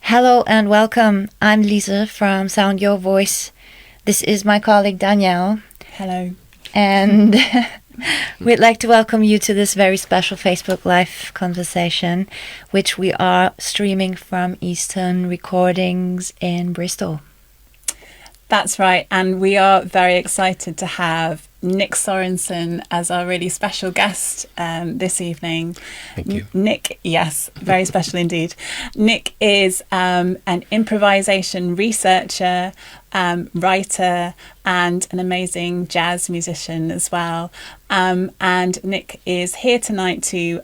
Hello and welcome. I'm Lisa from Sound Your Voice. This is my colleague Danielle. Hello. And we'd like to welcome you to this very special Facebook Live conversation, which we are streaming from Eastern Recordings in Bristol. That's right. And we are very excited to have Nick Sorensen as our really special guest this evening. Thank you. Nick, yes, very special indeed. Nick is an improvisation researcher, writer, and an amazing jazz musician as well. And Nick is here tonight to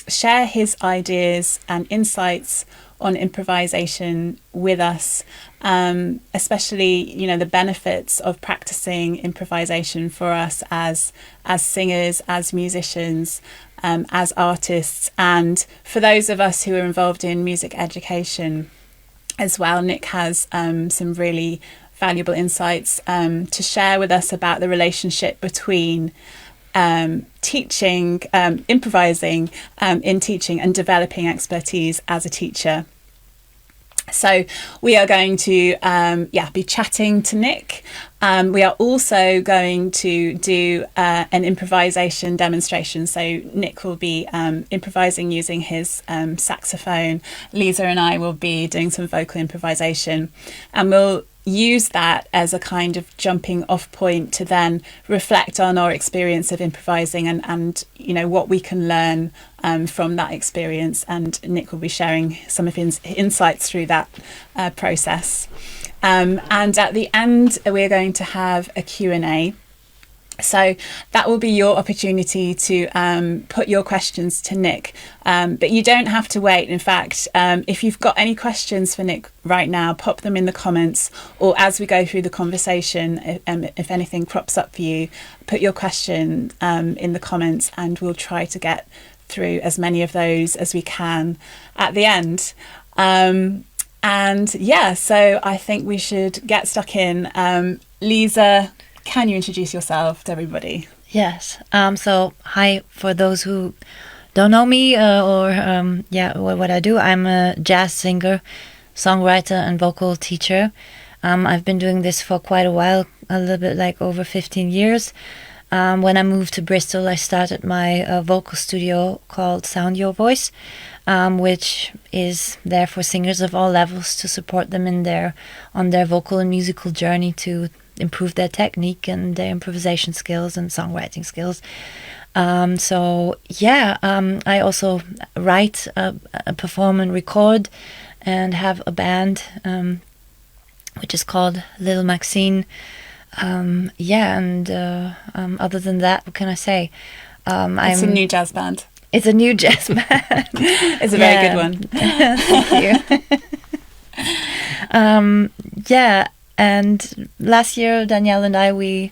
share his ideas and insights on improvisation with us, especially, the benefits of practicing improvisation for us as singers, as musicians, as artists, and for those of us who are involved in music education as well. Nick has some really valuable insights to share with us about the relationship between teaching, improvising in teaching, and developing expertise as a teacher. So we are going to be chatting to Nick. We are also going to do an improvisation demonstration. So Nick will be improvising using his saxophone. Lisa and I will be doing some vocal improvisation, and we'll use that as a kind of jumping off point to then reflect on our experience of improvising and what we can learn from that experience. And Nick will be sharing some of his insights through that process. And at the end, we're going to have a Q&A. So that will be your opportunity to put your questions to Nick. But you don't have to wait. In fact, if you've got any questions for Nick right now, pop them in the comments, or as we go through the conversation, if anything crops up for you, put your question in the comments, and we'll try to get through as many of those as we can at the end. So I think we should get stuck in. Lisa, can you introduce yourself to everybody? Yes. So hi, for those who don't know me what I do. I'm a jazz singer, songwriter, and vocal teacher. I've been doing this for quite a while, a little bit like over 15 years. When I moved to Bristol, I started my vocal studio called Sound Your Voice, which is there for singers of all levels to support them on their vocal and musical journey to improve their technique and their improvisation skills and songwriting skills. I also write, perform and record, and have a band which is called Little Maxine. Other than that, what can I say? It's a new jazz band. It's a new jazz band. It's a very good one. Thank you. And last year, Danielle and we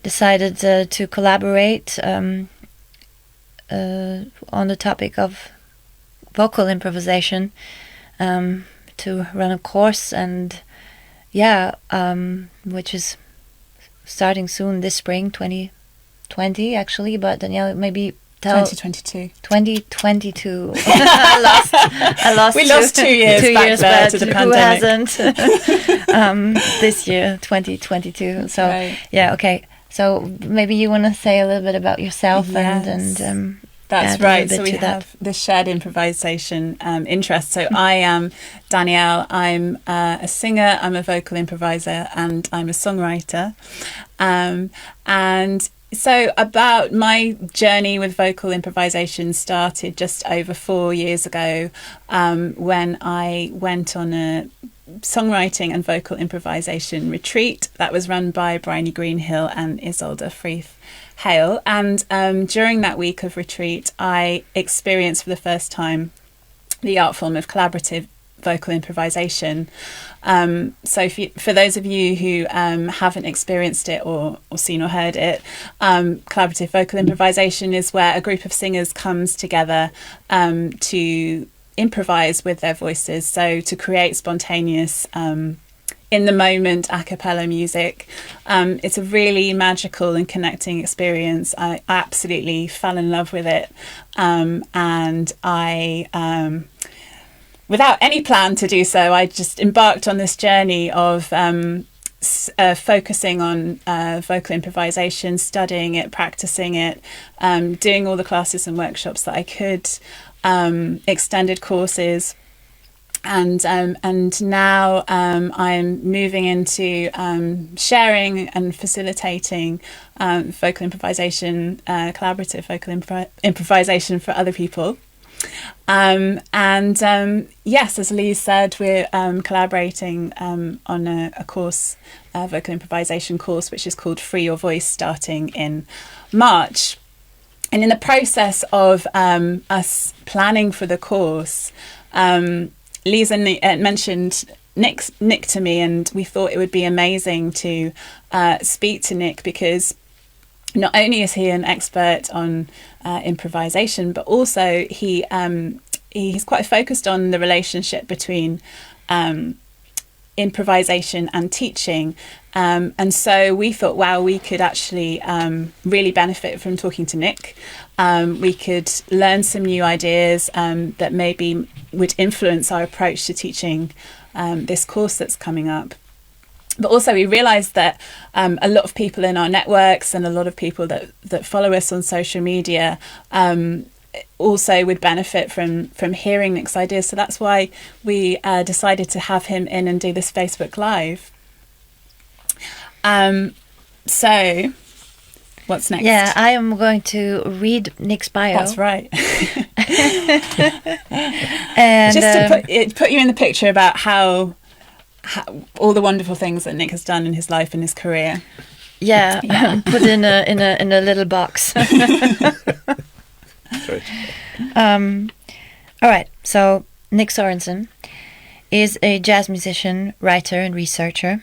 decided to collaborate on the topic of vocal improvisation, to run a course, and which is starting soon this spring, 2020 actually. But Danielle, maybe tell 2022. I lost. We lost 2 years. 2 years back to the pandemic. Who hasn't? This year, 2022. So right. Okay. So maybe you want to say a little bit about yourself. Yes. and that's right. So we have the shared improvisation interest. So I am Danielle. I'm a singer, I'm a vocal improviser, and I'm a songwriter. So about my journey with vocal improvisation started just over 4 years ago, when I went on a songwriting and vocal improvisation retreat that was run by Bryony Greenhill and Isolde Freeth Hale. And during that week of retreat, I experienced for the first time the art form of collaborative vocal improvisation. So for those of you who haven't experienced it or seen or heard it, collaborative vocal improvisation is where a group of singers comes together to improvise with their voices, so to create spontaneous in the moment a cappella music. It's a really magical and connecting experience. I absolutely fell in love with it, and I without any plan to do so, I just embarked on this journey of focusing on vocal improvisation, studying it, practicing it, doing all the classes and workshops that I could, extended courses. And now I'm moving into sharing and facilitating vocal improvisation, collaborative vocal improvisation for other people. Yes, as Lee said, we're collaborating on a course, a vocal improvisation course, which is called Free Your Voice, starting in March. And in the process of us planning for the course, Lisa mentioned Nick to me, and we thought it would be amazing to speak to Nick, because not only is he an expert on improvisation, but also he's quite focused on the relationship between improvisation and teaching. And so we thought, wow, we could actually really benefit from talking to Nick. We could learn some new ideas that maybe would influence our approach to teaching this course that's coming up. But also we realised that a lot of people in our networks and a lot of people that follow us on social media also would benefit from hearing Nick's ideas. So that's why we decided to have him in and do this Facebook Live. So what's next? Yeah, I am going to read Nick's bio. That's right. And just to put you in the picture about how all the wonderful things that Nick has done in his life and his career. Yeah, put in a little box. All right, so Nick Sorensen is a jazz musician, writer, and researcher.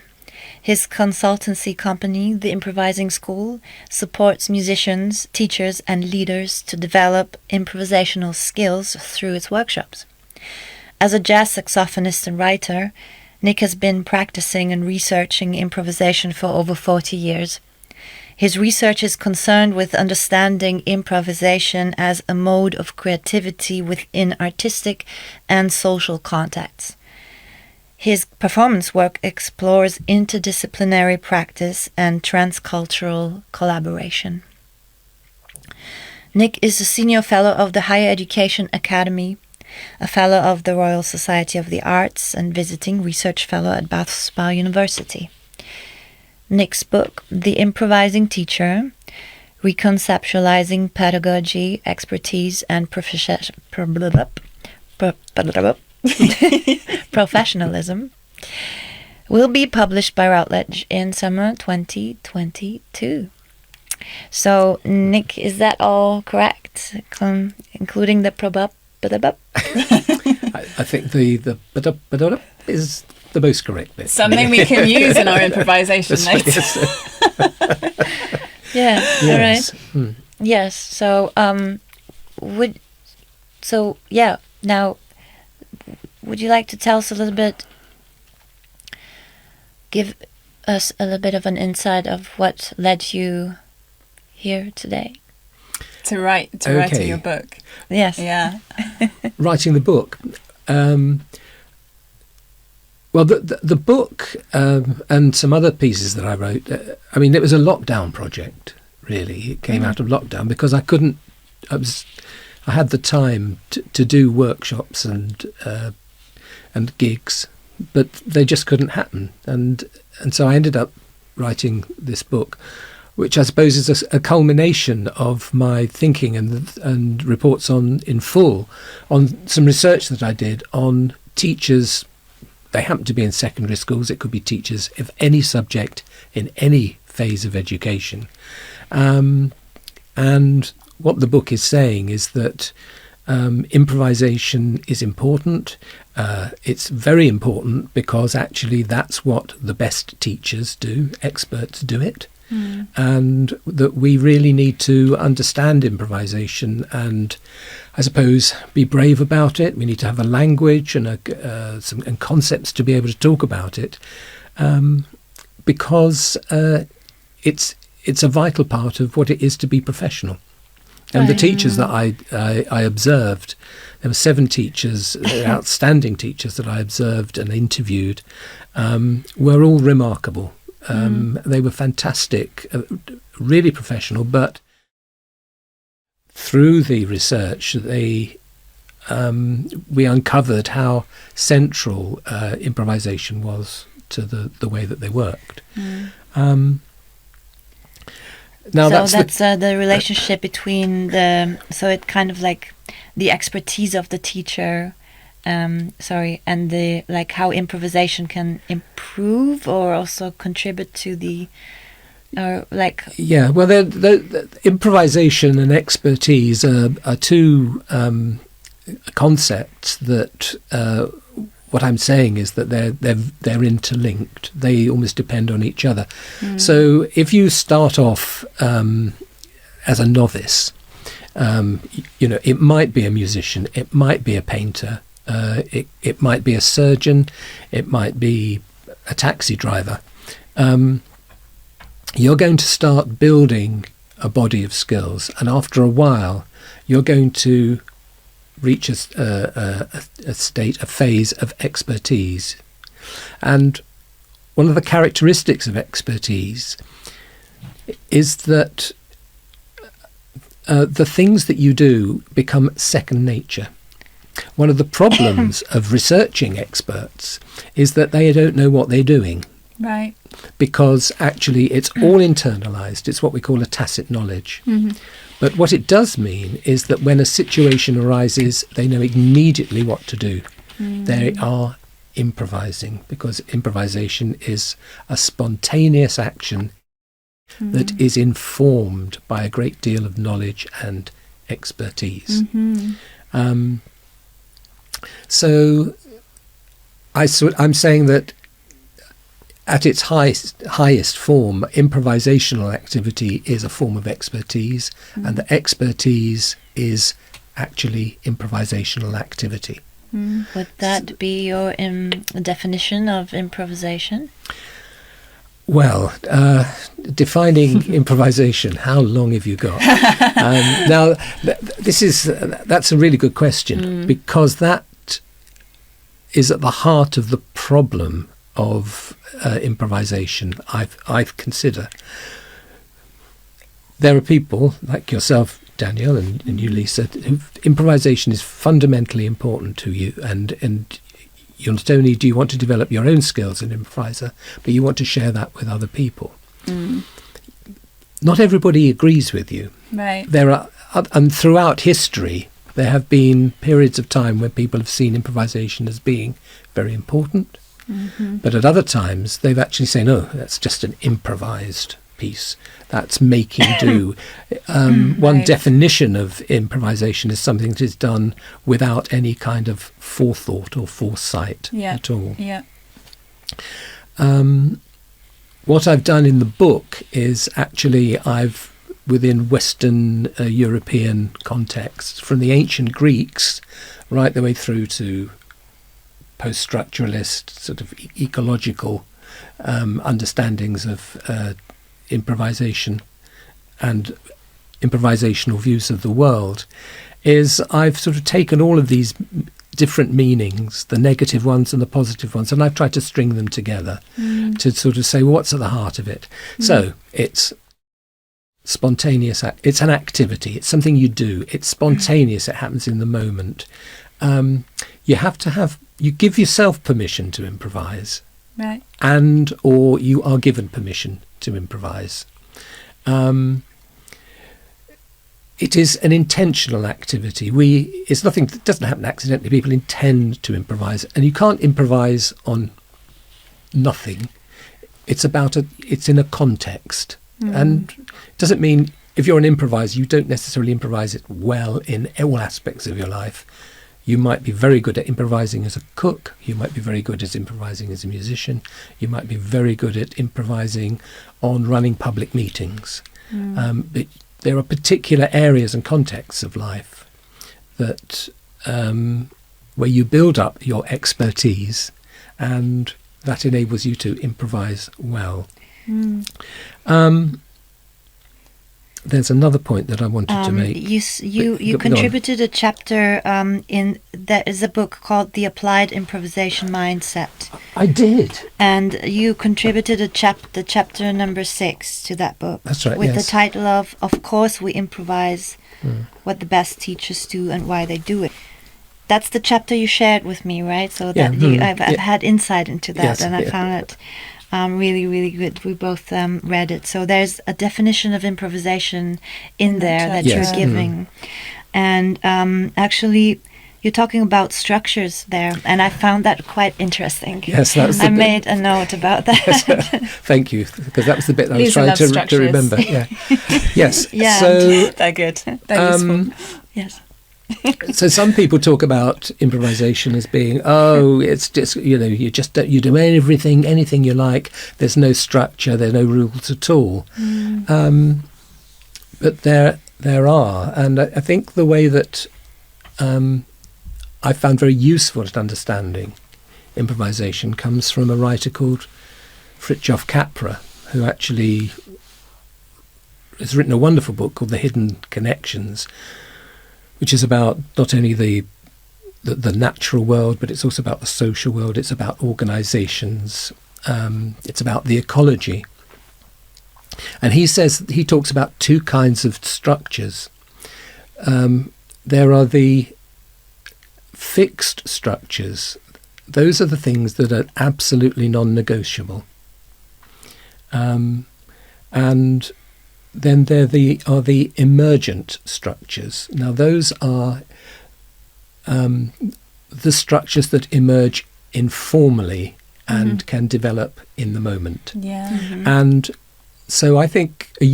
His consultancy company, The Improvising School, supports musicians, teachers, and leaders to develop improvisational skills through its workshops. As a jazz saxophonist and writer, Nick has been practicing and researching improvisation for over 40 years. His research is concerned with understanding improvisation as a mode of creativity within artistic and social contexts. His performance work explores interdisciplinary practice and transcultural collaboration. Nick is a senior fellow of the Higher Education Academy, a fellow of the Royal Society of the Arts, and visiting research fellow at Bath Spa University. Nick's book, The Improvising Teacher, Reconceptualizing Pedagogy, Expertise, and Professionalism, will be published by Routledge in summer 2022. So, Nick, is that all correct? Including the I think the is the most correct bit. Something we can use in our improvisation later. Yeah. Yes. All right. Mm. Yes. So, now, would you like to tell us a little bit? Give us a little bit of an insight of what led you here today. To write your book. Yes. Yeah. Writing the book. Well, the book and some other pieces that I wrote, it was a lockdown project, really. It came out of lockdown because I had the time to do workshops and gigs, but they just couldn't happen. And so I ended up writing this book, which I suppose is a culmination of my thinking and reports in full on some research that I did on teachers. They happen to be in secondary schools. It could be teachers of any subject in any phase of education. And what the book is saying is that improvisation is important. It's very important because actually that's what the best teachers do. Experts do it. And that we really need to understand improvisation and, I suppose, be brave about it. We need to have a language and some concepts to be able to talk about it, because it's a vital part of what it is to be professional. And the teachers that I observed There were 7 teachers, outstanding teachers that I observed and interviewed, were all remarkable. They were fantastic, really professional, but through the research, we uncovered how central improvisation was to the way that they worked. Now that's the relationship between so it kind of like the expertise of the teacher, and the like how improvisation can improve or also contribute to the well, the improvisation and expertise are two concepts that what I'm saying is that they're interlinked. They almost depend on each other. So if you start off as a novice, it might be a musician, it might be a painter, it might be a surgeon, it might be a taxi driver. You're going to start building a body of skills, and after a while, you're going to reach a phase of expertise. And one of the characteristics of expertise is that the things that you do become second nature. One of the problems of researching experts is that they don't know what they're doing. Right. Because actually it's all internalized. It's what we call a tacit knowledge. But what it does mean is that when a situation arises, they know immediately what to do. They are improvising, because improvisation is a spontaneous action that is informed by a great deal of knowledge and expertise. So I'm saying that at its highest form, improvisational activity is a form of expertise, and the expertise is actually improvisational activity. Would that be your definition of improvisation? Well, defining improvisation, how long have you got? Now, that's a really good question, because that is at the heart of the problem of improvisation. I consider there are people like yourself, Danielle, and you, Lisa, who improvisation is fundamentally important to you, and you not only do you want to develop your own skills as an improviser, but you want to share that with other people. Not everybody agrees with you. Right. And throughout history, there have been periods of time where people have seen improvisation as being very important. But at other times, they've actually said, no, that's just an improvised piece. That's making do. One definition of improvisation is something that is done without any kind of forethought or foresight at all. What I've done in the book is actually within Western European contexts, from the ancient Greeks right the way through to post-structuralist sort of ecological understandings of improvisation and improvisational views of the world, is I've sort of taken all of these different meanings, the negative ones and the positive ones, and I've tried to string them together to sort of say what's at the heart of it. So it's spontaneous, it's an activity, it's something you do, it's spontaneous, it happens in the moment. You give yourself permission to improvise, right, and or you are given permission to improvise. It is an intentional activity. It's nothing that doesn't happen accidentally. People intend to improvise, and you can't improvise on nothing. It's in a context, and it doesn't mean if you're an improviser, you don't necessarily improvise it well in all aspects of your life. You might be very good at improvising as a cook. You might be very good at improvising as a musician. You might be very good at improvising on running public meetings. But there are particular areas and contexts of life that where you build up your expertise, and that enables you to improvise well. there's another point that I wanted to make. You contributed a chapter in there is a book called The Applied Improvisation Mindset. I did. And you contributed the chapter number 6 to that book. That's right, with yes. the title of Course We Improvise, What the Best Teachers Do and Why They Do It. That's the chapter you shared with me, right? So that I've had insight into that, Yes, and I found it really, really good. We both read it. So there's a definition of improvisation in there that you're giving. And actually, you're talking about structures there, and I found that quite interesting. Yes, that's the I bit. made a note about that. Yes, thank you, because that was the bit I was Lisa trying loves to structures. remember. Yeah. Yes. Yeah. So, They're good. They're useful. Yes. so some people talk about improvisation as being, it's just, you do anything you like. There's no structure. There are no rules at all. But there are, and I think the way that I found very useful at understanding improvisation comes from a writer called Fritjof Capra, who actually has written a wonderful book called The Hidden Connections, which is about not only the natural world, but it's also about the social world. It's about organisations. It's about the ecology. And he talks about two kinds of structures. There are the fixed structures. Those are the things that are absolutely non-negotiable. And then there are the emergent structures. Now those are the structures that emerge informally and can develop in the moment. Yeah. And so I think a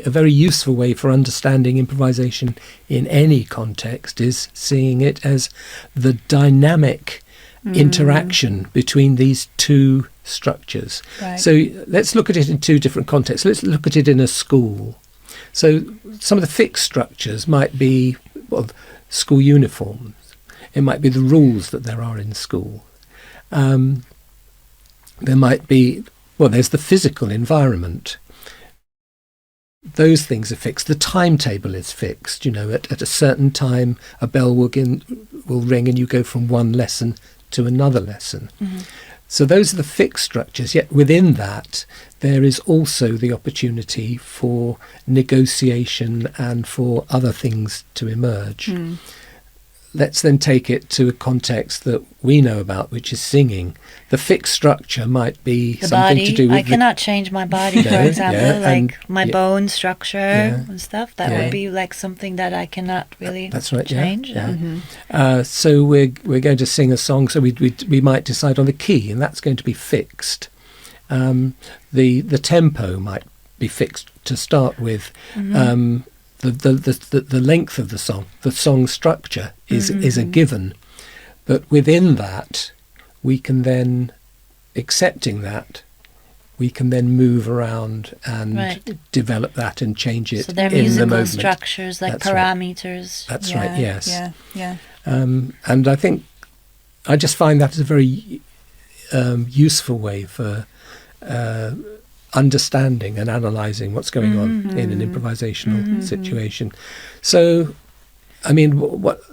very useful way for understanding improvisation in any context is seeing it as the dynamic interaction between these two structures. Right. So let's look at it in two different contexts. Let's look at it in a school. So some of the fixed structures might be school uniforms. It might be the rules that there are in school. There might be, there's the physical environment. Those things are fixed. The timetable is fixed. At a certain time, a bell will ring and you go from one lesson to another lesson. So those are the fixed structures, yet within that there is also the opportunity for negotiation and for other things to emerge. Let's then take it to a context that we know about, which is singing. The fixed structure might be The something body. to do with... I cannot change my body, for example, my bone structure and stuff. That would be like something that I cannot really change. So we're going to sing a song, so we might decide on the key, and that's going to be fixed. The tempo might be fixed to start with. The length of the song structure is a given, but within that, we can then, accepting that, we can then move around and develop that and change it. So they're in the musical moment. structures, like That's parameters. Right. That's Yeah, right. Yes. Yeah. And I think I just find that as a very useful way for understanding and analysing what's going on in an improvisational situation. So, I mean,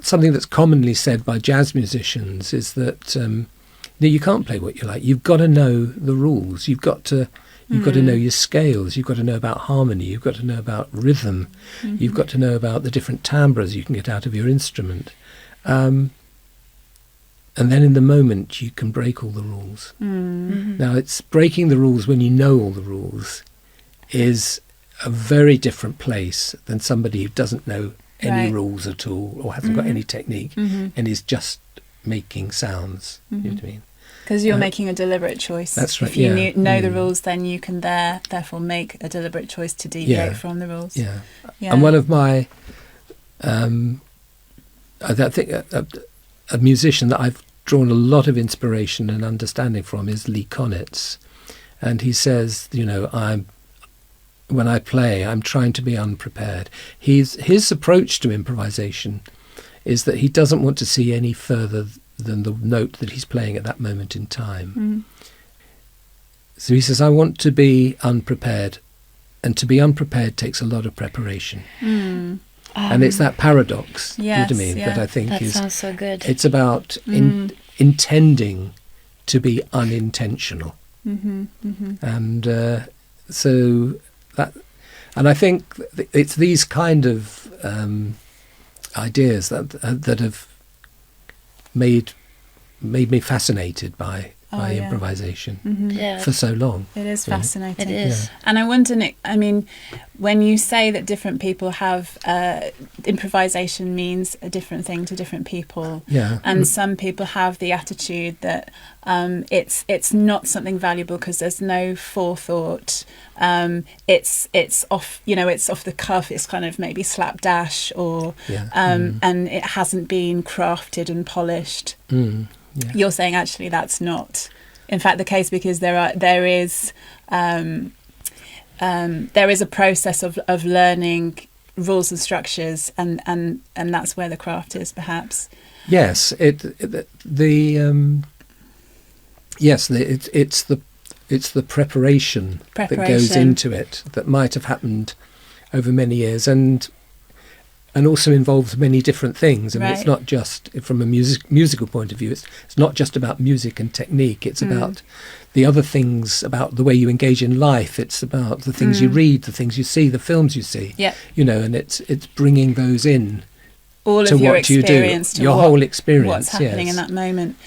something that's commonly said by jazz musicians is that you can't play what you like. You've got to know the rules. You've got to know your scales. You've got to know about harmony. You've got to know about rhythm. You've got to know about the different timbres you can get out of your instrument. And then in the moment, you can break all the rules. Now, it's breaking the rules when you know all the rules is a very different place than somebody who doesn't know any rules at all or hasn't got any technique and is just making sounds. You know what I mean? Because you're making a deliberate choice. That's right. If you know the rules, then you can therefore make a deliberate choice to deviate from the rules. Yeah. And one of my, I think a musician that I've drawn a lot of inspiration and understanding from is Lee Konitz, and he says, when I play, I'm trying to be unprepared. His approach to improvisation is that he doesn't want to see any further than the note that he's playing at that moment in time. So he says, I want to be unprepared and to be unprepared takes a lot of preparation. Mm. And it's that paradox, Yes, you know what I mean, yeah. that I think That is... sounds so good. It's about intending to be unintentional. Mm-hmm, mm-hmm. And so that... And I think it's these kind of ideas that have made me fascinated by yeah. improvisation Mm-hmm. Yeah, for so long. It is you know. fascinating. it is. Yeah. And I wonder, Nick, I mean, when you say that different people have improvisation means a different thing to different people, Yeah. and some people have the attitude that it's not something valuable because there's no forethought. It's off, it's off the cuff. It's kind of maybe slapdash, or Yeah. and it hasn't been crafted and polished. Mm. Yeah. You're saying actually that's not, in fact, the case, because there is a process of learning rules and structures, and that's where the craft is, perhaps. Yes, it's the preparation that goes into it that might have happened over many years, and also involves many different things. I mean, it's Right. not just from a musical point of view. It's not just about music and technique. It's about the other things, about the way you engage in life. It's about the things you read, the things you see, the films you see. Yeah. And it's bringing those in All to of your what you do, experience, to your whole experience. what's happening yes. in that moment.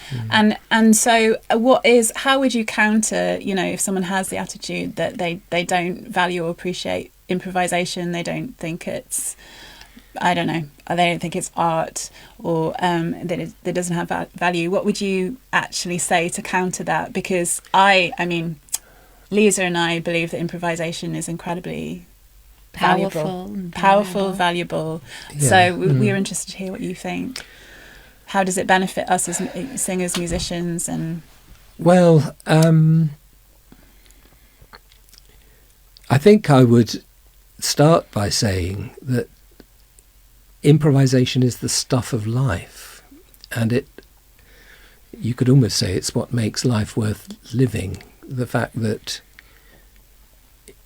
And so how would you counter, if someone has the attitude that they don't value or appreciate improvisation, they don't think it's, I don't know, they don't think it's art, or that it doesn't have value, what would you actually say to counter that? Because I mean, Lisa and I believe that improvisation is incredibly powerful, valuable. Yeah. So we're interested to hear what you think. How does it benefit us as singers, musicians, and... Well, I think I would start by saying that improvisation is the stuff of life, and you could almost say it's what makes life worth living. The fact that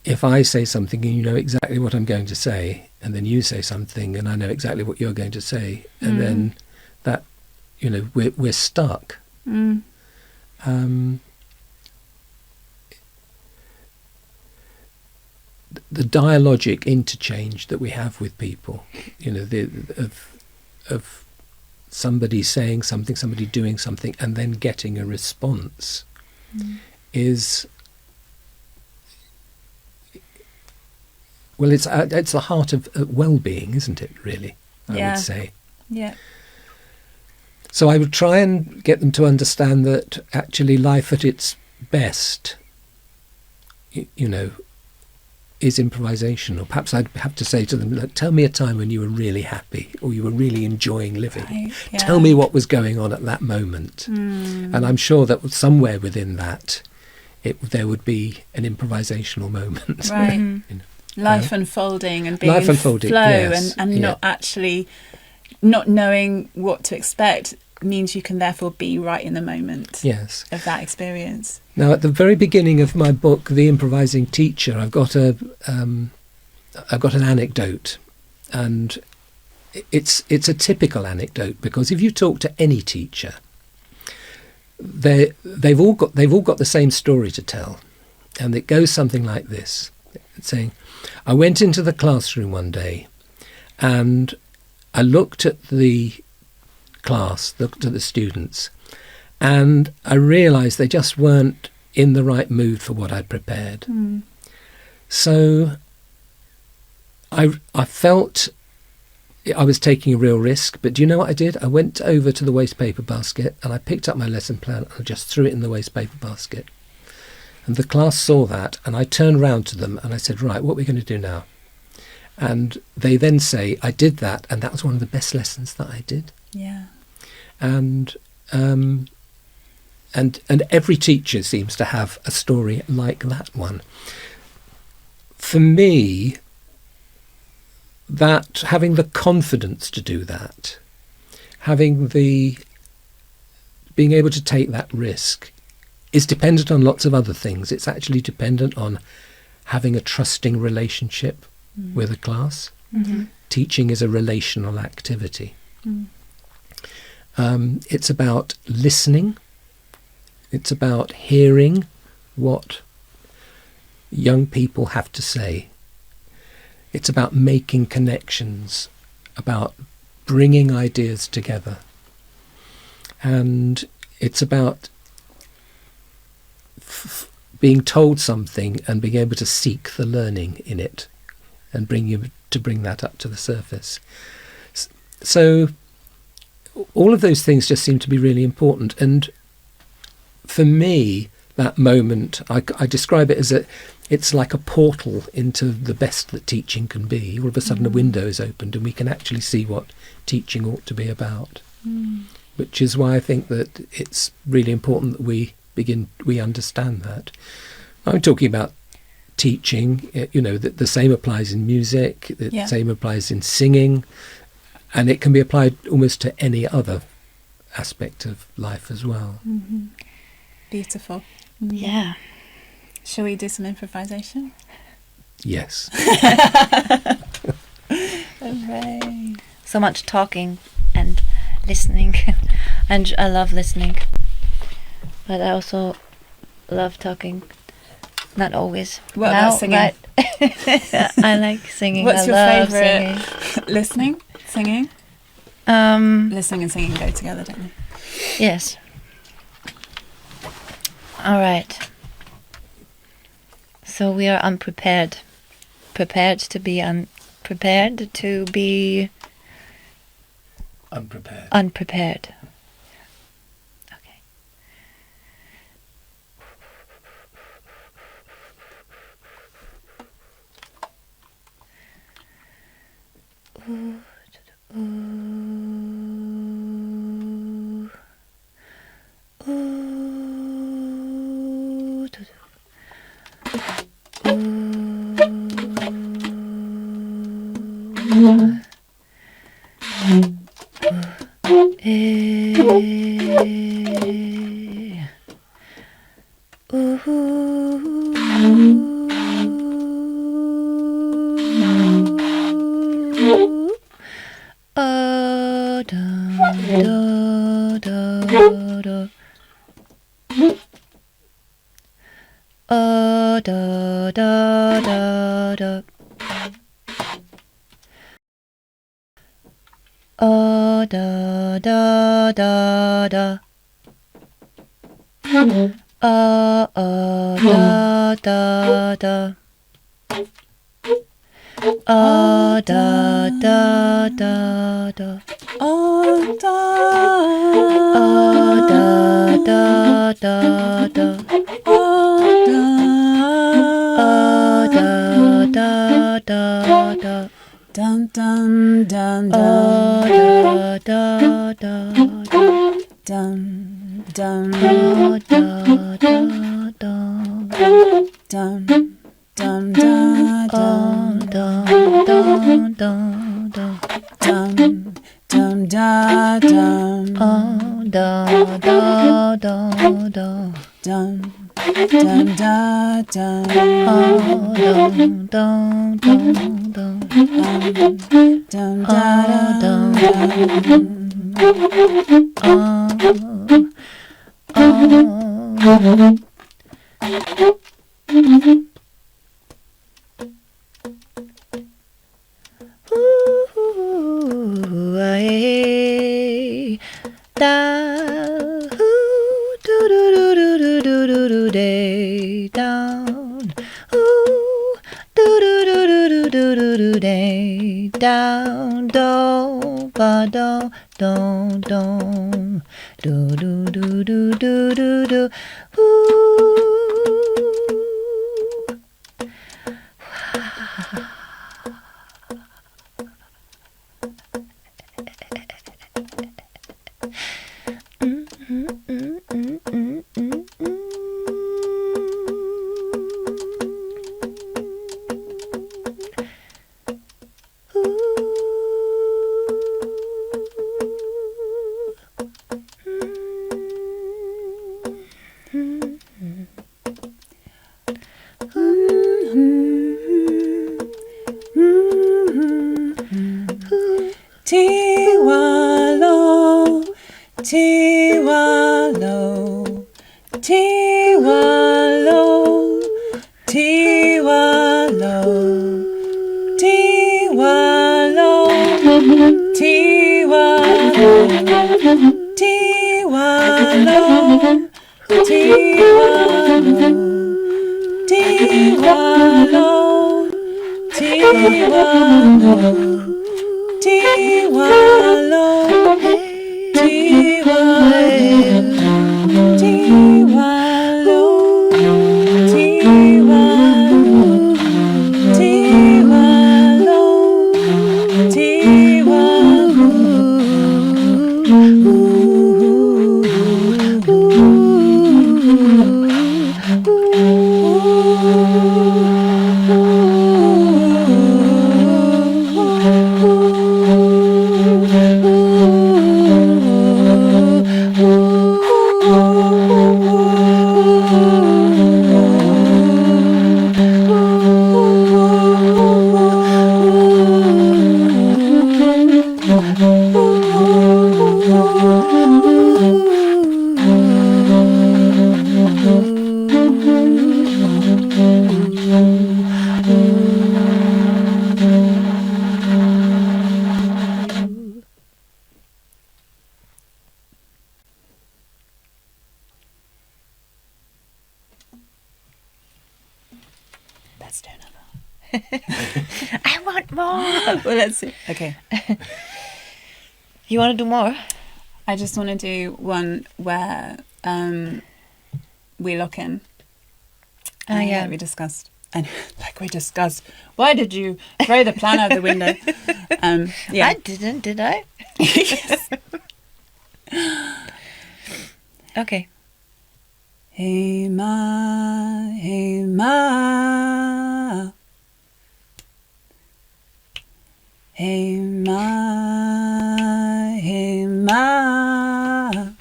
if I say something and you know exactly what I'm going to say, and then you say something and I know exactly what you're going to say, and then that, we're stuck. The dialogic interchange that we have with people, of somebody saying something, somebody doing something, and then getting a response is, well, it's the heart of well-being, isn't it? Really, I would say. Yeah. So I would try and get them to understand that actually life at its best, is improvisation. Or perhaps I'd have to say to them, look, tell me a time when you were really happy or you were really enjoying living. Right, yeah. Tell me what was going on at that moment. And I'm sure that somewhere within that, there would be an improvisational moment. Right. Life unfolding and being Life in unfolding, flow, yes, and not actually not knowing what to expect means you can therefore be right in the moment Yes. of that experience. Now, at the very beginning of my book, The Improvising Teacher, I've got an anecdote, and it's a typical anecdote, because if you talk to any teacher, they've all got the same story to tell, and it goes something like this. It's saying, I went into the classroom one day, and I looked at the class, looked at the students, and I realised they just weren't in the right mood for what I'd prepared. So I felt I was taking a real risk, but do you know what I did? I went over to the waste paper basket and I picked up my lesson plan and I just threw it in the waste paper basket. And the class saw that, and I turned round to them and I said, right, what are we going to do now? And they then say, I did that, and that was one of the best lessons that I did. Yeah. And every teacher seems to have a story like that one. For me, that having the confidence to do that, being able to take that risk, is dependent on lots of other things. It's actually dependent on having a trusting relationship with a class. Teaching is a relational activity. It's about listening. It's about hearing what young people have to say. It's about making connections, about bringing ideas together. And it's about being told something and being able to seek the learning in it and bring that up to the surface. So all of those things just seem to be really important. And for me, that moment, I describe it as it's like a portal into the best that teaching can be. All of a sudden a window is opened and we can actually see what teaching ought to be about. Which is why I think that it's really important that we understand that. I'm talking about teaching, the same applies in music, the same applies in singing, and it can be applied almost to any other aspect of life as well. Beautiful. Yeah. Shall we do some improvisation? Yes. Hooray. So much talking and listening. And I love listening. But I also love talking. Not always. What about singing? I like singing. What's your favourite? Singing. Listening? Singing? Listening and singing go together, don't they? Yes. All right. So we are unprepared. Prepared to be unprepared to be unprepared. Okay. Dun dun dun dun dun dun dun dun Tiwalo, Tiwalo, Tiwalo, Tiwalo, Tiwalo, Tiwalo, Tiwalo, Tiwalo, Tiwalo, Tiwalo, Let's do another. I want more. Well, let's see. Okay. You want to do more? I just want to do one where we lock in. Yeah. Like we discussed. And like we discussed, why did you throw the plan out the window? Yeah. I didn't, did I? Yes. Okay. Hey ma, hey ma. Hey ma, hey ma.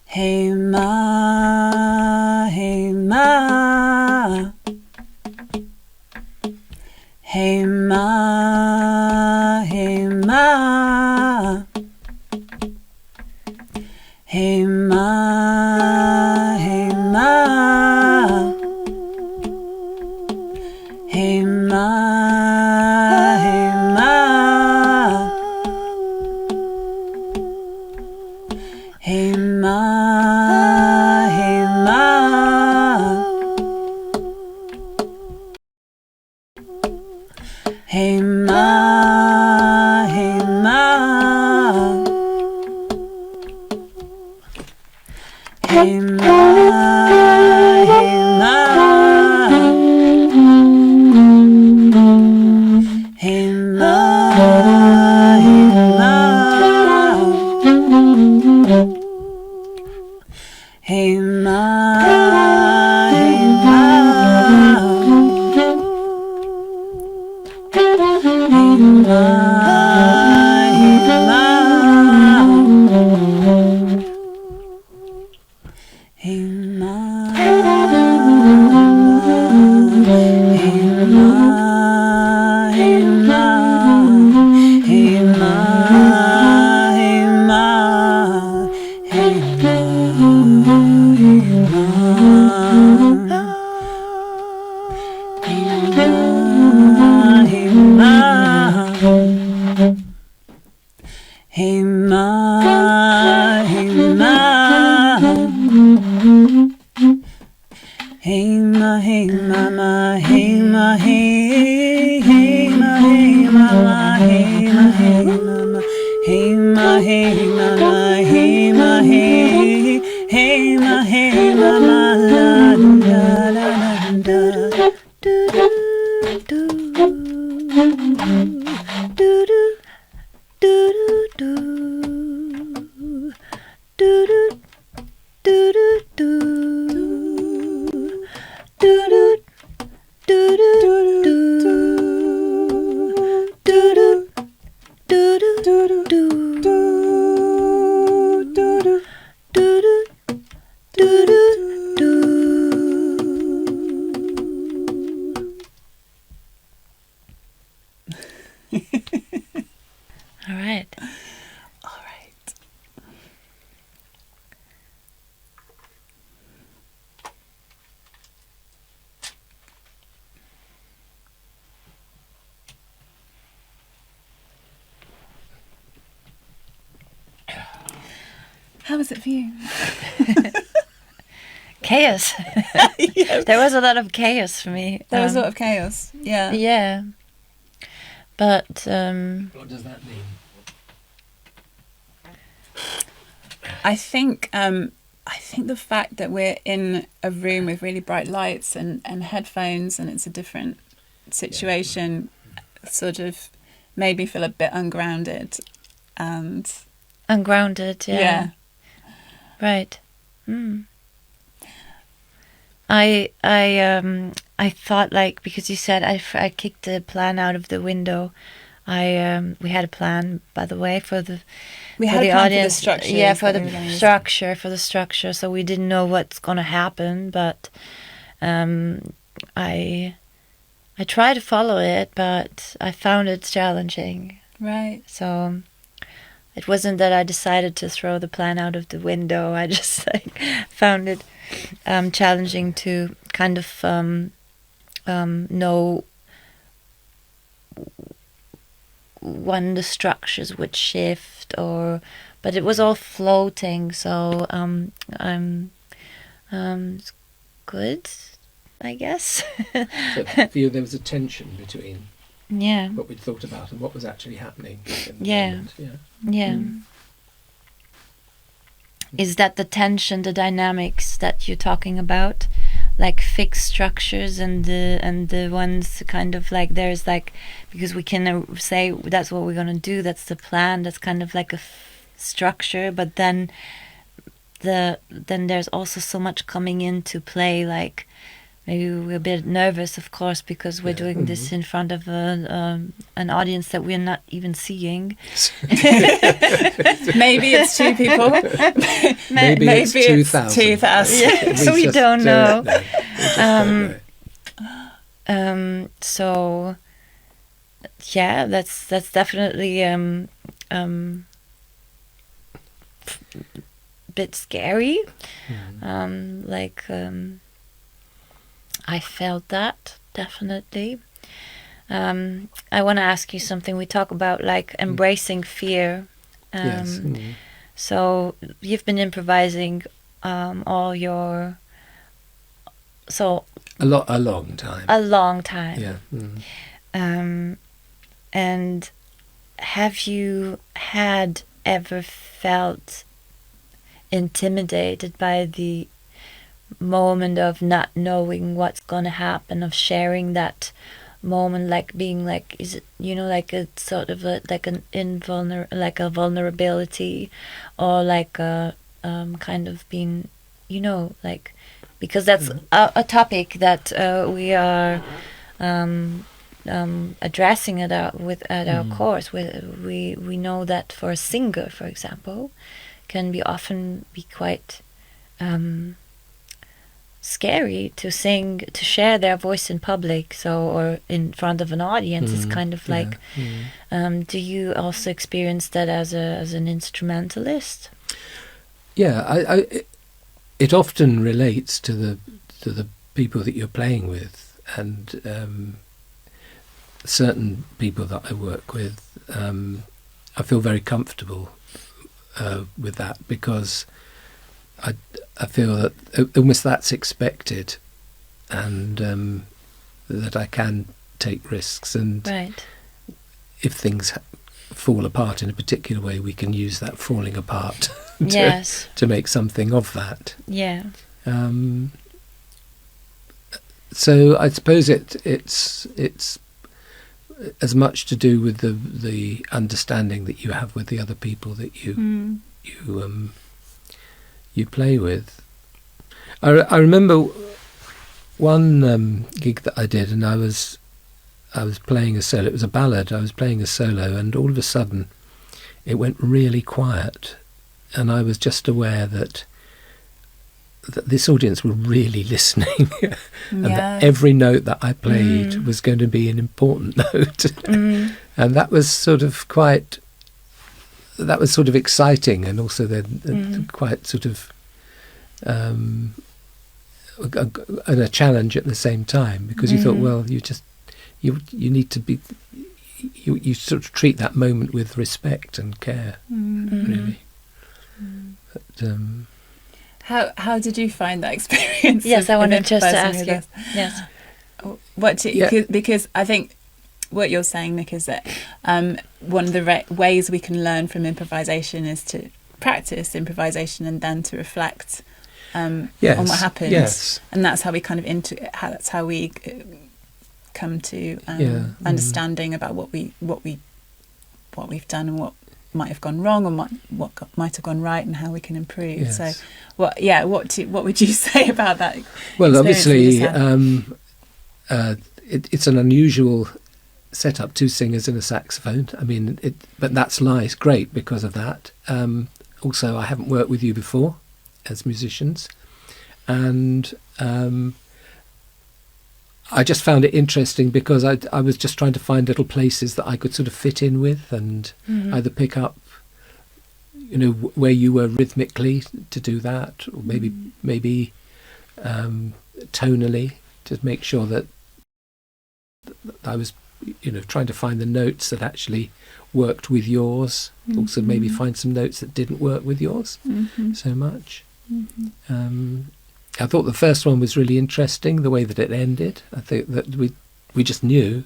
Hey ma, hey ma. Hey ma, hey ma. Hey ma, hey ma. Hey ma, hey ma. Hey ma, hey ma. Hey ma, hey ma. Hey ma, hey ma. Hey ma, hey ma. Hey ma, hey ma. Hey ma, hey ma. Hey ma, hey mama, hey ma, hey, hey ma, hey mama, hey ma, hey mama, hey ma, hey mama, hey ma, hey, hey ma, hey mama, la la la la la. Do do do do do do do do do do do do do do How was it for you? Chaos. Yeah. There was a lot of chaos for me. There was a lot of chaos. Yeah. Yeah. But What does that mean? I think the fact that we're in a room with really bright lights and headphones, and it's a different situation, sort of made me feel a bit ungrounded. And ungrounded, yeah. Right. I thought, like, because you said I kicked the plan out of the window. We had a plan, by the way, for the audience. Structure. Yeah, for the structure. So we didn't know what's gonna happen, but I tried to follow it, but I found it challenging. Right. So it wasn't that I decided to throw the plan out of the window. I just found it challenging to kind of know when the structures would shift, but it was all floating. So it's good, I guess. So for you, there was a tension between what we'd thought about and what was actually happening. Moment. Yeah. Is that the tension, the dynamics that you're talking about, like fixed structures and the ones kind of like there's like, because we can say that's what we're gonna do, that's the plan, that's kind of like a structure, but then there's also so much coming into play, like maybe we're a bit nervous, of course, because we're doing this in front of an audience that we're not even seeing. Maybe it's two people. Maybe it's 2,000. 2,000. Yeah, so we don't know. So yeah, that's definitely bit scary. I felt that, definitely. I want to ask you something. We talk about like embracing fear. Yes. So you've been improvising a long time. A long time. Yeah. And have you ever felt intimidated by the moment of not knowing what's gonna happen, of sharing that moment, like being like, is it, like a sort of like a vulnerability, or like a kind of being, like, because that's a topic that we are addressing at our course. We know that for a singer, for example, can often be quite scary to sing, to share their voice in public, or in front of an audience. It's kind of like, do you also experience that as an instrumentalist? Yeah, it often relates to the people that you're playing with, and certain people that I work with, I feel very comfortable with that, because I feel that almost that's expected, and that I can take risks, and if things fall apart in a particular way, we can use that falling apart to make something of that. Yeah. So I suppose it's as much to do with the understanding that you have with the other people that you play with. I remember one gig that I did, and I was playing a solo. It was a ballad. I was playing a solo, and all of a sudden it went really quiet, and I was just aware that this audience were really listening, and that every note that I played was going to be an important note, and that was sort of exciting, and also then quite sort of and a challenge at the same time, because you thought, well, you need to be, you sort of treat that moment with respect and care, really. But, How did you find that experience? Yes, I of wanted just to improvising ask with you. us? Yes. Because I think what you're saying, Nick, is that one of the ways we can learn from improvisation is to practice improvisation and then to reflect on what happens. Yes. And that's how we kind of that's how we come to understanding about what we've done and what might have gone wrong and what might have gone right and how we can improve. Yes. So what would you say about that? Well, obviously, experience it's an unusual setup, 2 singers and a saxophone. I mean, but that's lies great because of that. Also, I haven't worked with you before as musicians, and I just found it interesting because I was just trying to find little places that I could sort of fit in with and either pick up, where you were rhythmically to do that, or maybe tonally to make sure that I was, trying to find the notes that actually worked with yours. Also, maybe find some notes that didn't work with yours so much. I thought the first one was really interesting, the way that it ended. I think that we just knew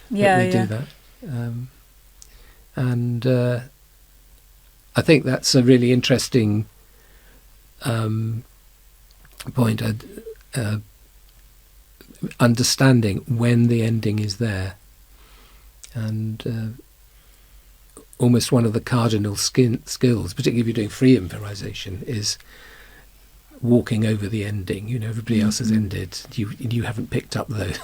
that we'd do that. And I think that's a really interesting point, understanding when the ending is there. And almost one of the cardinal skills, particularly if you're doing free improvisation, is walking over the ending. Everybody else has ended. You haven't picked up the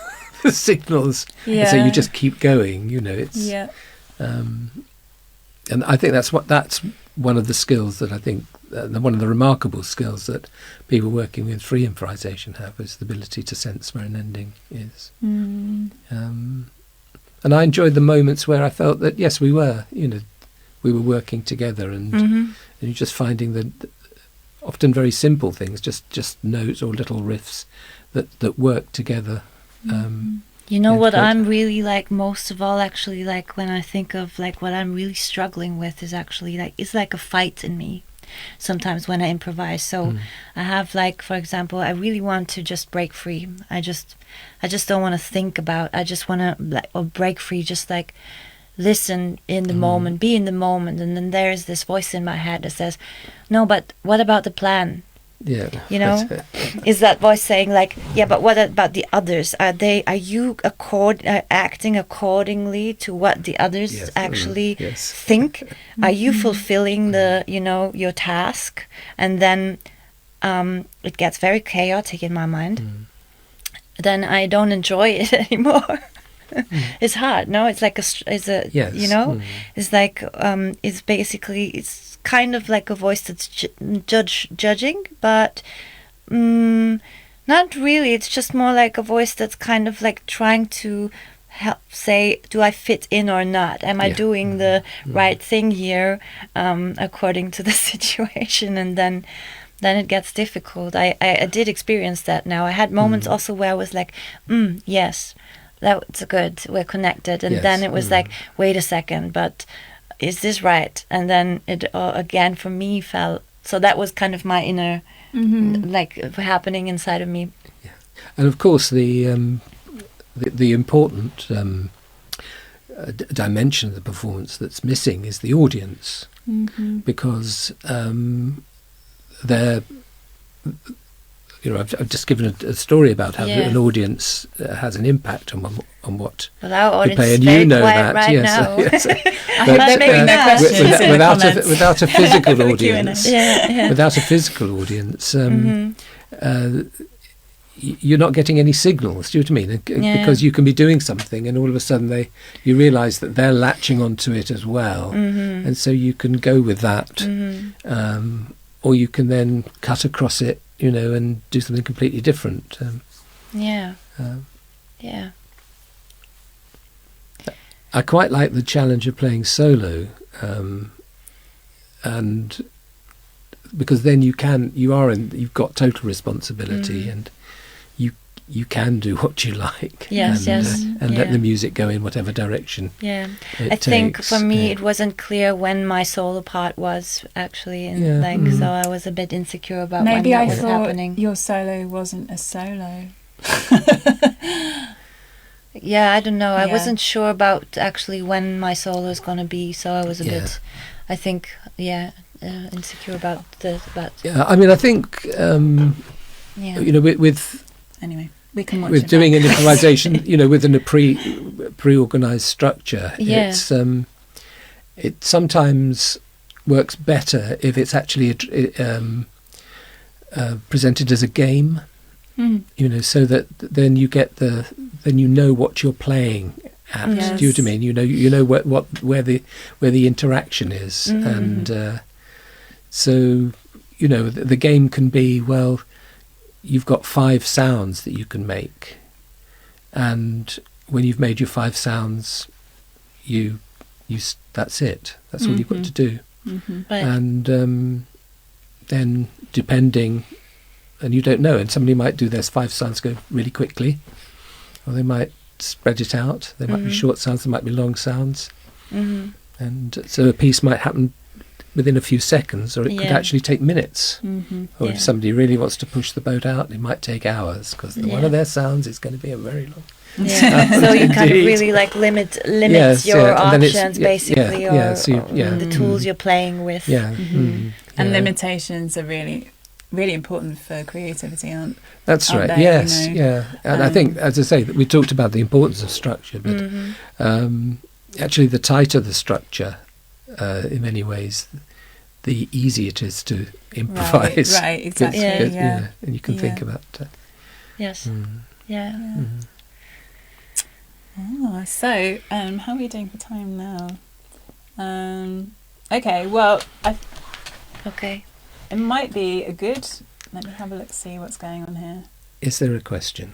signals, and so you just keep going. And I think that's one of the skills that I think one of the remarkable skills that people working with free improvisation have, is the ability to sense where an ending is. And I enjoyed the moments where I felt that yes, we were working together, and you're just finding the often very simple things, just notes or little riffs that work together. What I'm really like most of all, actually, like when I think of like what I'm really struggling with is actually like it's like a fight in me sometimes when I improvise. So I have, like, for example, I really want to just break free. I just don't want to think about. I just want to break free, just like listen in the moment, be in the moment. And then there's this voice in my head that says, no, but what about the plan? Yeah. Is that voice saying like, yeah, but what about the others? Are you acting accordingly to what the others actually think? Are you fulfilling your task? And then it gets very chaotic in my mind. Then I don't enjoy it anymore. It's hard. No, it's like it's like it's basically it's kind of like a voice that's judging, but not really. It's just more like a voice that's kind of like trying to help say, do I fit in or not? Am I doing the right thing here according to the situation? And then it gets difficult. I did experience that now. I had moments also where I was like, yes, that's good, we're connected. And then it was like, wait a second, but is this right? And then it again for me felt, so that was kind of my inner like happening inside of me. And of course the important dimension of the performance that's missing is the audience, because they're I've just given a story about how an audience has an impact on what our we audience play, and is very you know quiet that, right now. without a physical audience, without a physical audience, you're not getting any signals. Do you know what I mean? Because you can be doing something, and all of a sudden you realise that they're latching onto it as well, and so you can go with that, or you can then cut across it, and do something completely different. I quite like the challenge of playing solo, and because then you've got total responsibility, and you can do what you like. Yes, yes. And Yeah. let the music go in whatever direction. Yeah, it I think takes. for me Yeah. it wasn't clear when my solo part was actually, and Yeah. like so I was a bit insecure about Maybe when I that was thought happening. your solo wasn't a solo. Yeah, I don't know. I Yeah. wasn't sure about actually when my solo is gonna be, so I was a Yeah. bit, I think, insecure about Yeah, I mean, I think yeah. you know, with Anyway, we can watch with it doing back. an improvisation, you know, within a pre-organized structure, Yeah. it sometimes works better if it's actually presented as a game. Mm. You know, so that then you get then you know what you're playing at. Yes. Do you know what I mean? You know where the interaction is, and so you know the game can be, well, you've got 5 sounds that you can make, and when you've made your 5 sounds, that's it. That's all you've got to do, But and then depending. And you don't know, and somebody might do their 5 sounds go really quickly, or they might spread it out. They might be short sounds, they might be long sounds, and so a piece might happen within a few seconds, or it could Yeah. actually take minutes. Or Yeah. if somebody really wants to push the boat out, it might take hours, because one of their sounds is going to be a very long. yeah. So you kind of Indeed. really like limit Yes, your yeah, and then it's- options yeah, basically, yeah, yeah, or, so the tools you're playing with. Yeah, And yeah. limitations are really important for creativity, aren't That's aren't right. they, Yes, you know? yeah. And I think, as I say, that we talked about the importance of structure, but actually, the tighter the structure, in many ways, the easier it is to improvise. Right, exactly. Yeah. Yeah. And you can think Yeah. about. Yes. Yeah. Oh, so how are we doing for time now? Okay, well, Okay. it might be a good. Let me have a look, see what's going on here. Is there a question?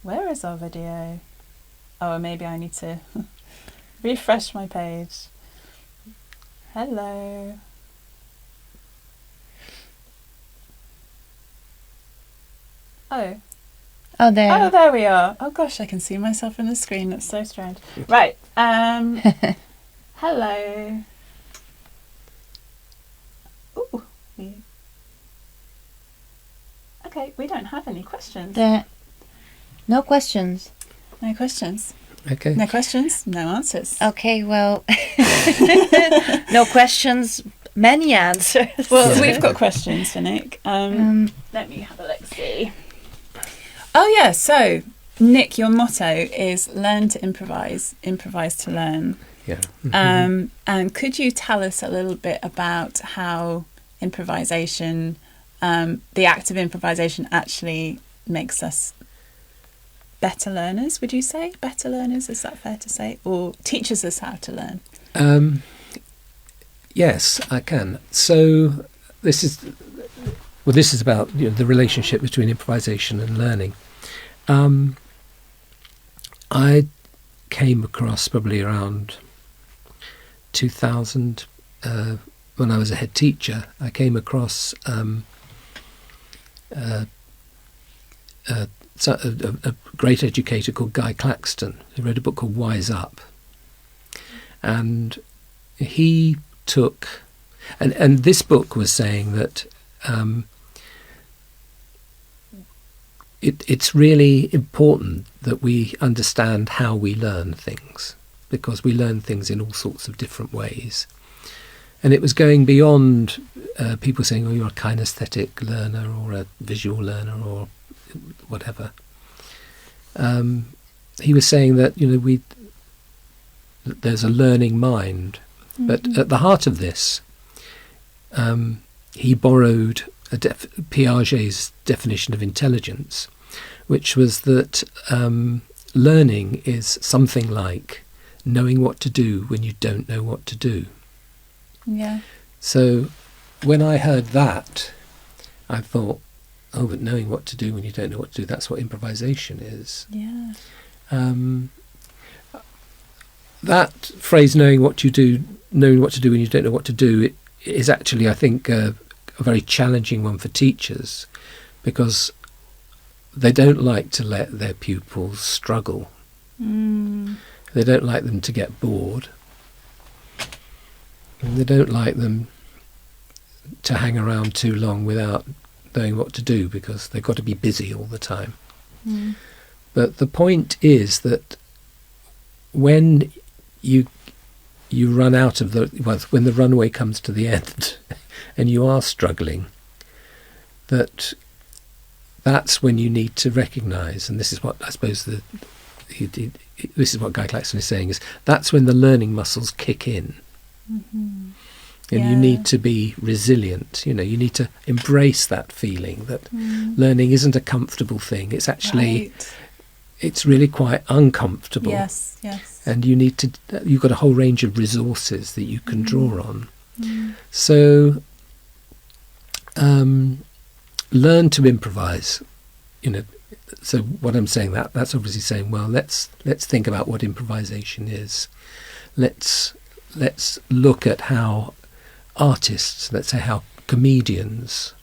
Where is our video? Oh, maybe I need to refresh my page. Hello. Oh, there. Oh, there we are. Oh gosh, I can see myself in the screen. That's so strange. Right. Hello. Ooh. Okay, we don't have any questions. There. No questions. No questions. Okay. No questions. No answers. Okay, well, no questions, many answers. Well, Yeah. we've got questions for Nick. Let me have a look. See. Oh yeah. So, Nick, your motto is "Learn to improvise, improvise to learn." Yeah. And could you tell us a little bit about how improvisation, the act of improvisation, actually makes us better learners? Would you say better learners? Is that fair to say, or teaches us how to learn? Yes, I can. So this is about the relationship between improvisation and learning. I came across probably around 2000 when I was a head teacher. I came across a great educator called Guy Claxton, who wrote a book called Wise Up, and he took and this book was saying that it's really important that we understand how we learn things, because we learn things in all sorts of different ways. And it was going beyond people saying, oh, you're a kinesthetic learner or a visual learner or whatever. He was saying that, that there's a learning mind. But at the heart of this, he borrowed Piaget's definition of intelligence, which was that learning is something like knowing what to do when you don't know what to do. Yeah. So when I heard that, I thought, oh, but knowing what to do when you don't know what to do, that's what improvisation is. Yeah. That phrase, knowing what to do when you don't know what to do, it is actually, I think, a very challenging one for teachers, because they don't like to let their pupils struggle. They don't like them to get bored. And they don't like them to hang around too long without knowing what to do, because they've got to be busy all the time. But the point is that when you run out of when the runway comes to the end and you are struggling, that's when you need to recognise, and this is what I suppose this is what Guy Claxton is saying, is that's when the learning muscles kick in. And you need to be resilient. You need to embrace that feeling that learning isn't a comfortable thing. It's actually, it's really quite uncomfortable. Yes. And you've got a whole range of resources that you can draw on. So, learn to improvise. So what I'm saying, that's obviously saying, well, let's think about what improvisation is. Let's look at how artists, let's say how comedians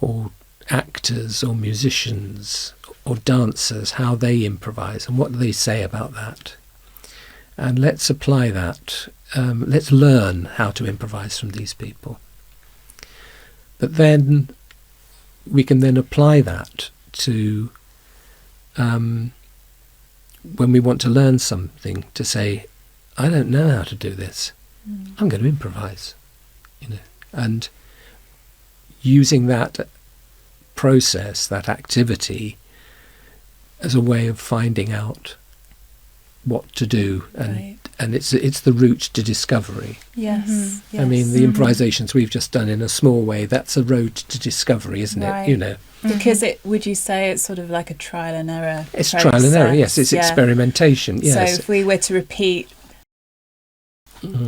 or actors or musicians or dancers, how they improvise and what do they say about that. And let's apply that. Let's learn how to improvise from these people. But then we can then apply that to when we want to learn something, to say, I don't know how to do this. I'm going to improvise, and using that process, that activity, as a way of finding out what to do, and it's the route to discovery. Yes. I mean, the improvisations we've just done in a small way, that's a road to discovery, isn't it? Because would you say it's sort of like a trial and error? It's trial and error, yes. It's experimentation, yes. So if we were to repeat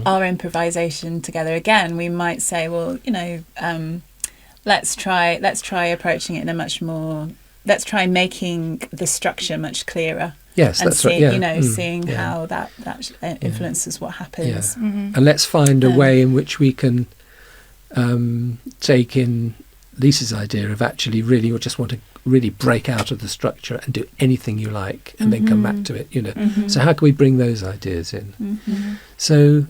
our improvisation together again, we might say, well, let's try approaching it in a much more, let's try making the structure much clearer. Yes, and that's seeing, right. Seeing how that influences what happens. And let's find a way in which we can take in Lisa's idea of actually really, you just want to really break out of the structure and do anything you like, and then come back to it. So how can we bring those ideas in? So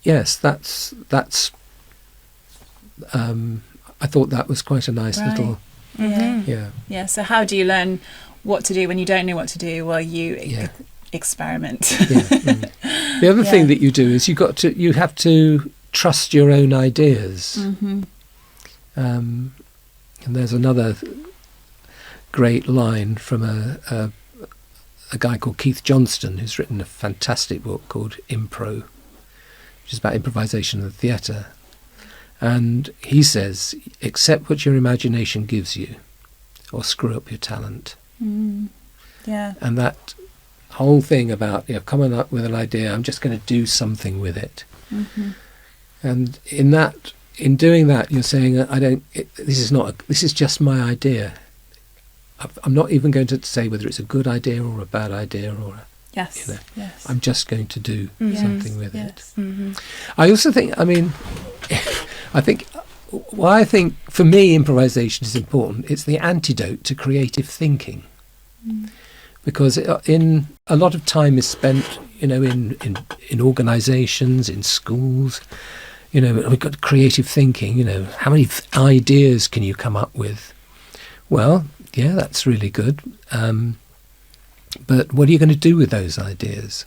yes, that's. I thought that was quite a nice little. Yeah. So how do you learn what to do when you don't know what to do? Well, you experiment. The other thing that you do is you have to trust your own ideas. And there's another great line from a guy called Keith Johnston, who's written a fantastic book called Which is about improvisation in the theatre. And he says, accept what your imagination gives you, or screw up your talent. And that whole thing about coming up with an idea, I'm just going to do something with it. And in doing that, you're saying, this is just my idea. I'm not even going to say whether it's a good idea or a bad idea, or I'm just going to do something with it. I also think, I think for me improvisation is important. It's the antidote to creative thinking, because in a lot of time is spent, in organisations, in schools. We've got creative thinking. How many ideas can you come up with? Well, yeah, that's really good. But what are you going to do with those ideas?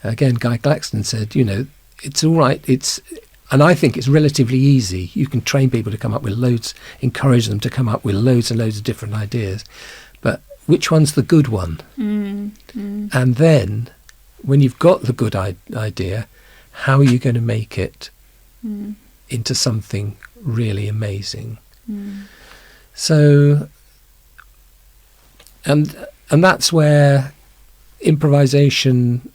Again, Guy Claxton said, it's all right. And I think it's relatively easy. You can train people to come up with loads, encourage them to come up with loads and loads of different ideas. But which one's the good one? And then, when you've got the good idea, how are you going to make it into something really amazing? So, and that's where improvisation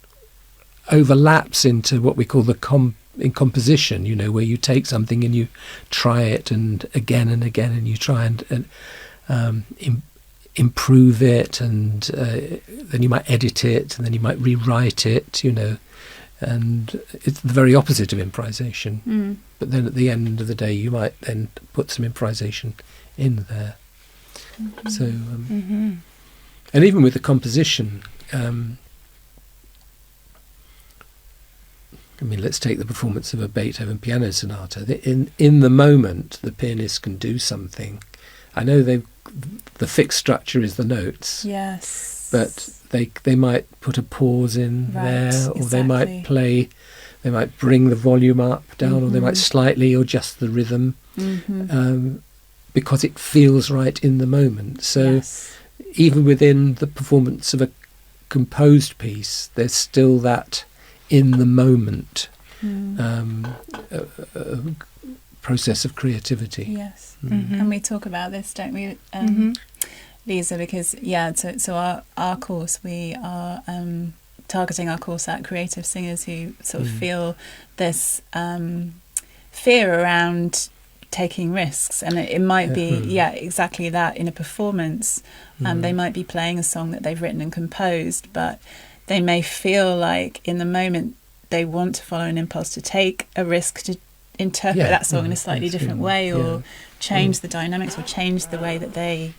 overlaps into what we call in composition, where you take something and you try it and again, and you try and improve it, and then you might edit it, and then you might rewrite it, and it's the very opposite of improvisation. But then at the end of the day, you might then put some improvisation in there. So, and even with the composition, I mean, let's take the performance of a Beethoven piano sonata. In the moment, the pianist can do something. I know the fixed structure is the notes. Yes. But they might put a pause in there, or they might play. They might bring the volume up, down, or they might slightly adjust the rhythm, because it feels right in the moment. So even within the performance of a composed piece, there's still that in the moment process of creativity. Yes, and we talk about this, don't we, Lisa? Because so our course, we are targeting our course at creative singers who sort of feel this fear around taking risks, and it might be exactly that in a performance. They might be playing a song that they've written and composed, but they may feel like in the moment they want to follow an impulse to take a risk, to interpret that song in a slightly different way, or change the dynamics, or change the way that they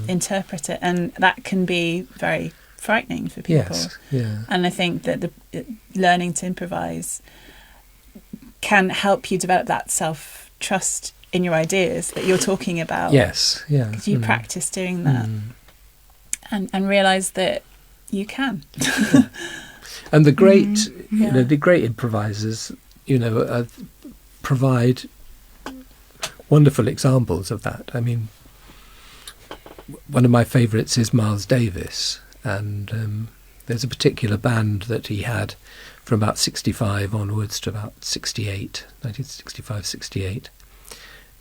interpret it, and that can be very frightening for people. And I think that the learning to improvise can help you develop that self-trust in your ideas that you're talking about. Because you practice doing that and realise that you can. And the great, the great improvisers, provide wonderful examples of that. I mean, one of my favourites is Miles Davis, and there's a particular band that he had from about 65 onwards to about 1965, 68.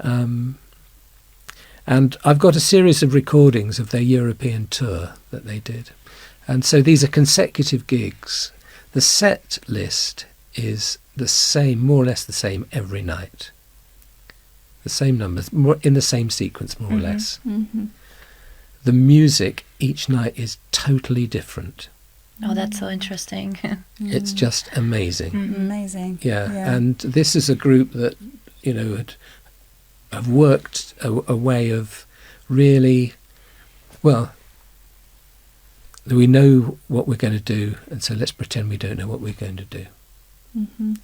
And I've got a series of recordings of their European tour that they did. And so these are consecutive gigs. The set list is the same, more or less the same every night. The same numbers, in the same sequence, more or less. The music each night is totally different. Oh, that's so interesting. It's just amazing. Amazing. Yeah, and this is a group that, have worked a way of really, well, we know what we're going to do, and so let's pretend we don't know what we're going to do.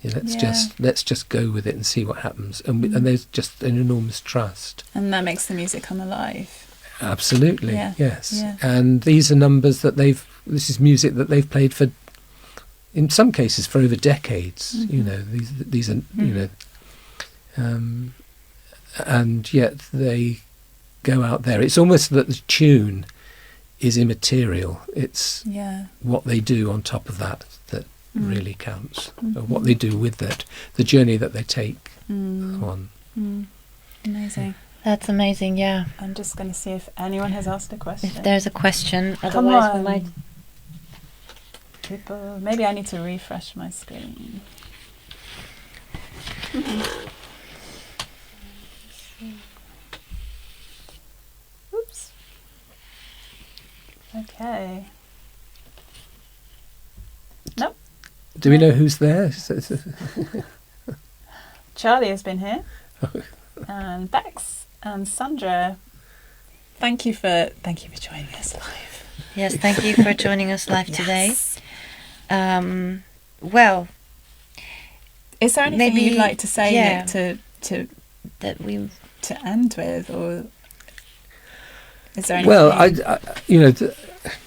Let's just go with it and see what happens, and there's just an enormous trust, and that makes the music come alive. Absolutely, yes. And these are numbers that this is music that they've played for, in some cases, for over decades. These are and yet they go out there. It's almost that the tune is immaterial. It's what they do on top of that really counts, or what they do with that, the journey that they take on. Amazing. That's amazing, yeah. I'm just going to see if anyone has asked a question. If there's a question, Come otherwise on. we might... People, maybe I need to refresh my screen. Oops. Okay. Nope. Do we know who's there? Charlie has been here, and Bex and Sandra. Thank you for joining us live. Yes, thank you for joining us live today. Well, is there anything you'd like to say, Nick, to end with, or is there anything? Well,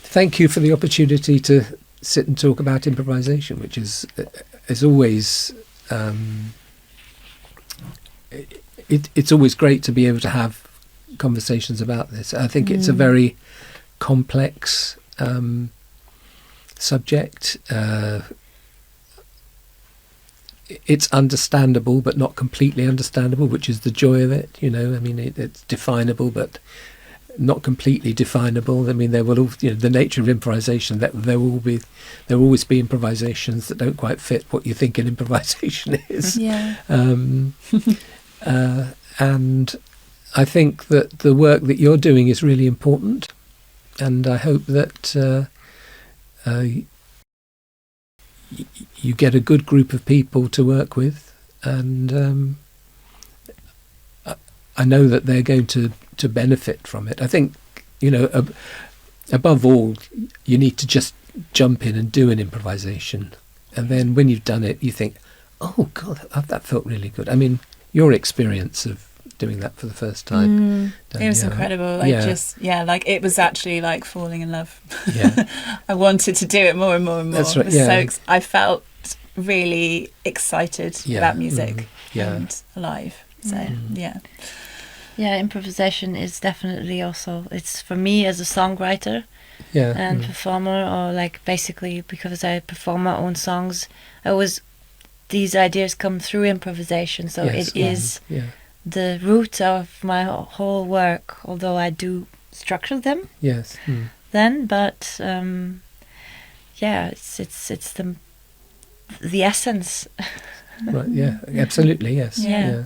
thank you for the opportunity to sit and talk about improvisation, which is always it's always great to be able to have conversations about this. I think it's a very complex subject. It's understandable but not completely understandable, which is the joy of it. I mean, it's definable but not completely definable. I mean, there will, the nature of improvisation, that there will always be improvisations that don't quite fit what you think an improvisation is. And I think that the work that you're doing is really important, and I hope that you get a good group of people to work with, and I know that they're going to benefit from it. I think, above all, you need to just jump in and do an improvisation. And then when you've done it, you think, oh, God, that felt really good. I mean, your experience of doing that for the first time. It was incredible. It was actually like falling in love. Yeah. I wanted to do it more and more and more. That's right, I felt really excited about music and alive. So, Yeah, improvisation is definitely also, it's for me as a songwriter and performer, or like basically because I perform my own songs, these ideas come through improvisation. So it is the root of my whole work, although I do structure them. Yes. Then, but it's the essence. Right. Yeah. Absolutely. Yes. Yeah.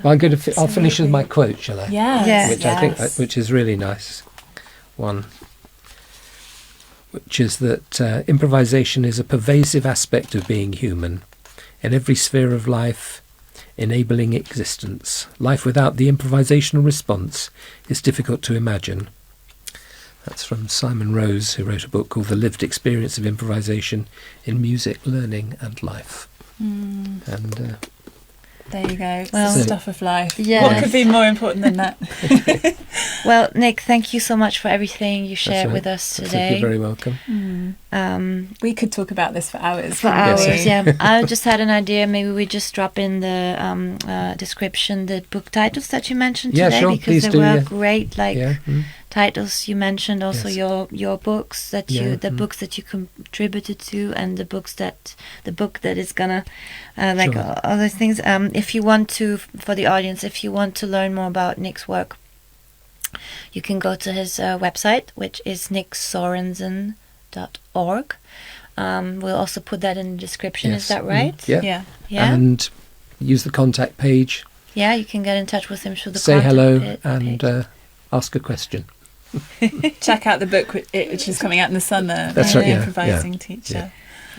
Well, I'll finish with my quote, shall I? Yeah. I think which is really nice. One, which is that improvisation is a pervasive aspect of being human, in every sphere of life, enabling existence. Life without the improvisational response is difficult to imagine. That's from Simon Rose, who wrote a book called The Lived Experience of Improvisation in Music, Learning and Life. And there you go. Well, the stuff of life. Yes. What could be more important than that? Well, Nick, thank you so much for everything you shared with us today. You're very welcome. We could talk about this for hours. Yeah. I just had an idea. Maybe we just drop in the description the book titles that you mentioned today, sure, because please there were do, great titles you mentioned. Also, your books that books that you contributed to, and the book that is gonna other things. If you want to, for the audience, if you want to learn more about Nick's work, you can go to his website, which is nicksorensen.org. We'll also put that in the description. Yes. Is that right? Yeah. And use the contact page. Yeah, you can get in touch with him through the Say contact hello page. and ask a question. Check out the book which is coming out in the summer. That's right. Improvising Teacher. Yeah.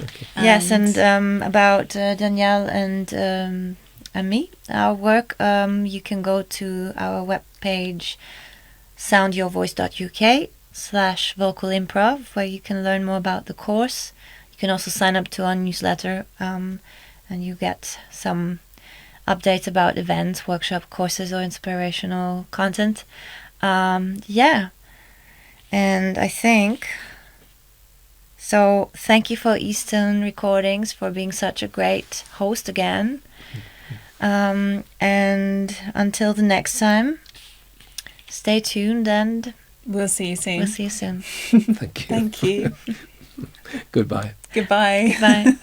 Okay. Yes, and about Danielle and me, our work, you can go to our webpage soundyourvoice.uk/vocal improv, where you can learn more about the course. You can also sign up to our newsletter, and you get some updates about events, workshop, courses, or inspirational content. And I think so. Thank you for Eastern Recordings for being such a great host again. And until the next time, stay tuned, and we'll see you soon. Thank you. Thank you. Goodbye. Goodbye. Bye.